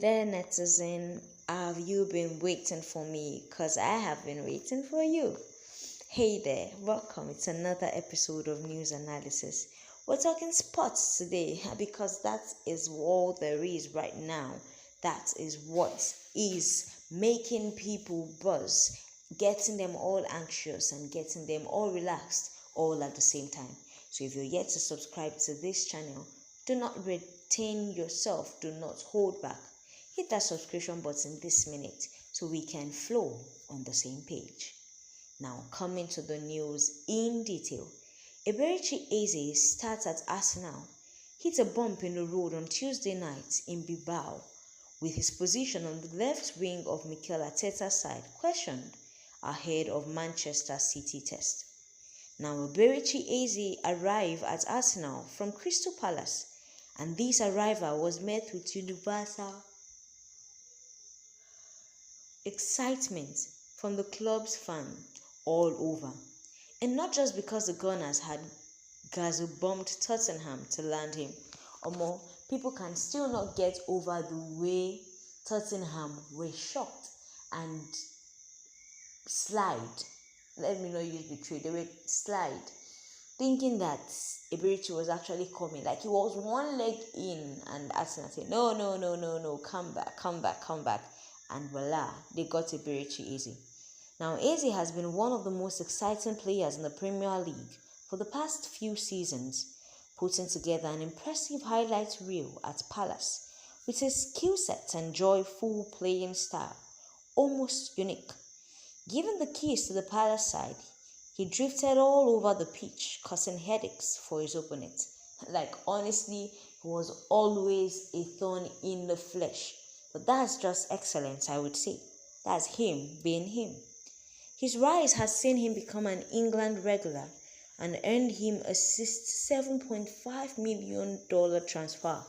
there, netizen. Have you been waiting for me? Because I have been waiting for you. Hey there, welcome. It's another episode of News Analysis. We're talking sports today because that is all there is right now. That is what is making people buzz, getting them all anxious and getting them all relaxed all at the same time. So if you're yet to subscribe to this channel, do not retain yourself. Do not hold back. Hit that subscription button this minute so we can flow on the same page. Now, coming to the news in detail. Eberechi Eze starts at Arsenal, hit a bump in the road on Tuesday night in Bilbao, with his position on the left wing of Mikel Arteta's side questioned ahead of Manchester City test. Now, Eberechi Eze arrived at Arsenal from Crystal Palace, and this arrival was met with universal excitement from the club's fans all over. And not just because the Gunners had gazoo-bombed Tottenham to land him. People can still not get over the way Tottenham were shocked and slide. Let me not use betray. They were slide, thinking that Eberechi was actually coming. Like he was one leg in, and Arsenal said, no, come back. And voila, they got Eberechi Eze. Now, Eze has been one of the most exciting players in the Premier League for the past few seasons, putting together an impressive highlight reel at Palace with his skill set and joyful playing style, almost unique. Given the keys to the Palace side, he drifted all over the pitch, causing headaches for his opponent. Like, honestly, he was always a thorn in the flesh. But that's just excellence, I would say. That's him being him. His rise has seen him become an England regular and earned him a $7.5 million transfer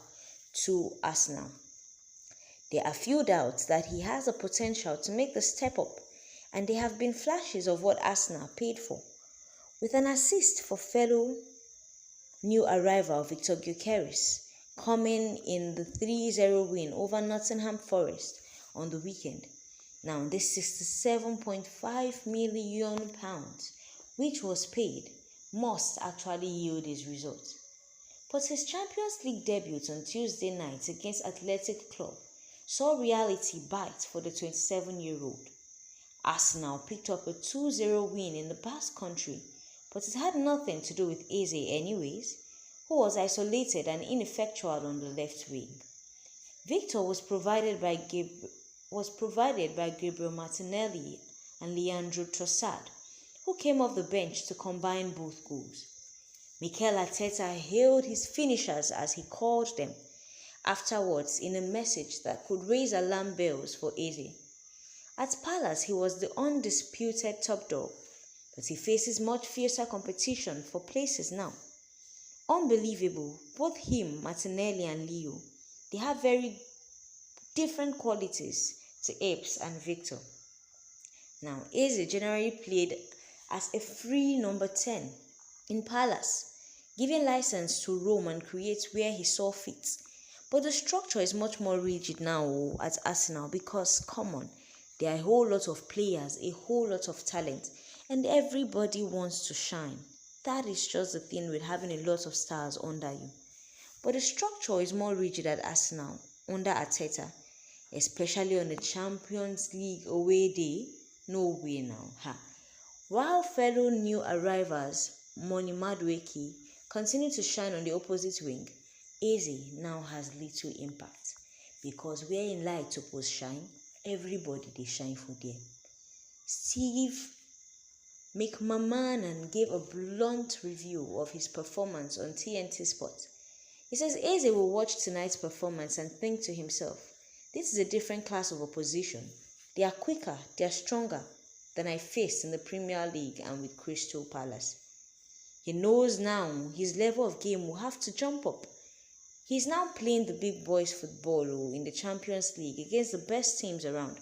to Arsenal. There are few doubts that he has the potential to make the step up, and there have been flashes of what Arsenal paid for. With an assist for fellow new arrival Victor Gyökeres coming in the 3-0 win over Nottingham Forest on the weekend. Now, this £67.5 million, which was paid, must actually yield his results. But his Champions League debut on Tuesday night against Athletic Club saw reality bite for the 27-year-old. Arsenal picked up a 2-0 win in the Basque Country, but it had nothing to do with Eze anyways, who was isolated and ineffectual on the left wing. Victor was provided by Gabriel Martinelli and Leandro Trossard, who came off the bench to combine both goals. Mikel Arteta hailed his finishers, as he called them, afterwards in a message that could raise alarm bells for Eze. At Palace, he was the undisputed top dog, but he faces much fiercer competition for places now. Unbelievable, both him, Martinelli and Leo, they have very different qualities to Apes and Victor. Now, Eze generally played as a free number 10 in Palace, giving license to roam and create where he saw fit. But the structure is much more rigid now at Arsenal because, come on, there are a whole lot of players, a whole lot of talent, and everybody wants to shine. That is just the thing with having a lot of stars under you. But the structure is more rigid at Arsenal under Arteta, especially on the Champions League away day. No way now. While fellow new arrivals, Moni Madueke, continue to shine on the opposite wing, Eze now has little impact. Because where in light suppose shine, everybody they shine for there. Steve McMahon gave a blunt review of his performance on TNT Sport. He says Eze will watch tonight's performance and think to himself, this is a different class of opposition. They are quicker, they are stronger than I faced in the Premier League and with Crystal Palace. He knows now his level of game will have to jump up. He's now playing the big boys football in the Champions League against the best teams around.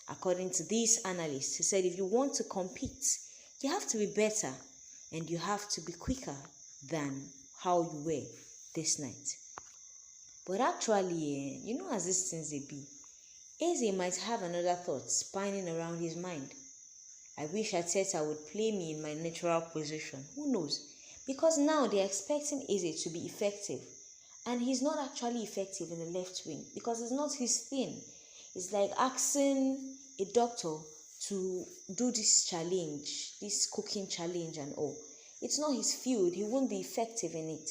According to these analysts, he said if you want to compete, you have to be better and you have to be quicker than how you were this night. But actually, as these things they be, Eze might have another thought spinning around his mind. I wish Arteta would play me in my natural position. Who knows? Because now they're expecting Eze to be effective. And he's not actually effective in the left wing because it's not his thing. It's like asking a doctor to do this challenge, this cooking challenge and all. It's not his field. He won't be effective in it.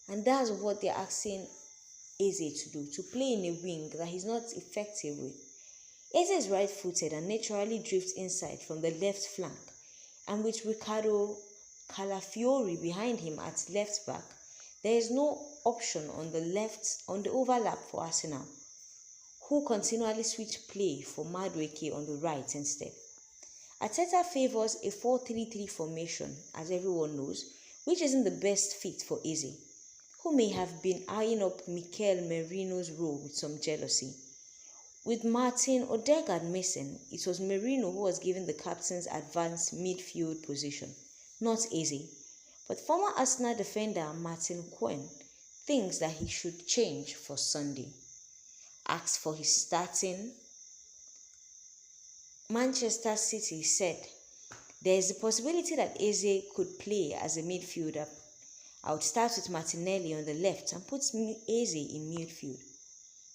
And that's what they're asking Eze to do, to play in a wing that he's not effective with. Eze is right-footed and naturally drifts inside from the left flank, and with Ricardo Calafiori behind him at left back, there is no option on the overlap for Arsenal, who continually switch play for Madueke on the right instead. Arteta favours a 4-3-3 formation, as everyone knows, which isn't the best fit for Eze, who may have been eyeing up Mikel Merino's role with some jealousy. With Martin Odegaard missing, it was Merino who was given the captain's advanced midfield position, not Eze. But former Arsenal defender Martin Quinn thinks that he should change for Sunday. Asked for his starting, Manchester City said, there is a possibility that Eze could play as a midfielder. I would start with Martinelli on the left and put Eze in midfield.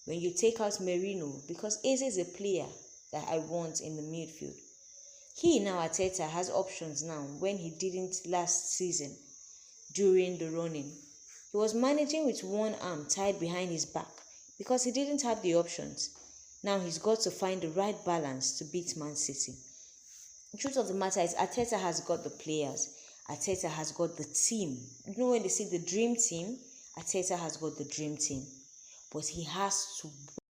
When you take out Merino, because Eze is a player that I want in the midfield. He now, Arteta, has options now when he didn't last season during the running. He was managing with one arm tied behind his back because he didn't have the options. Now he's got to find the right balance to beat Man City. The truth of the matter is Arteta has got the players. Arteta has got the team. When they say the dream team, Arteta has got the dream team. But he has to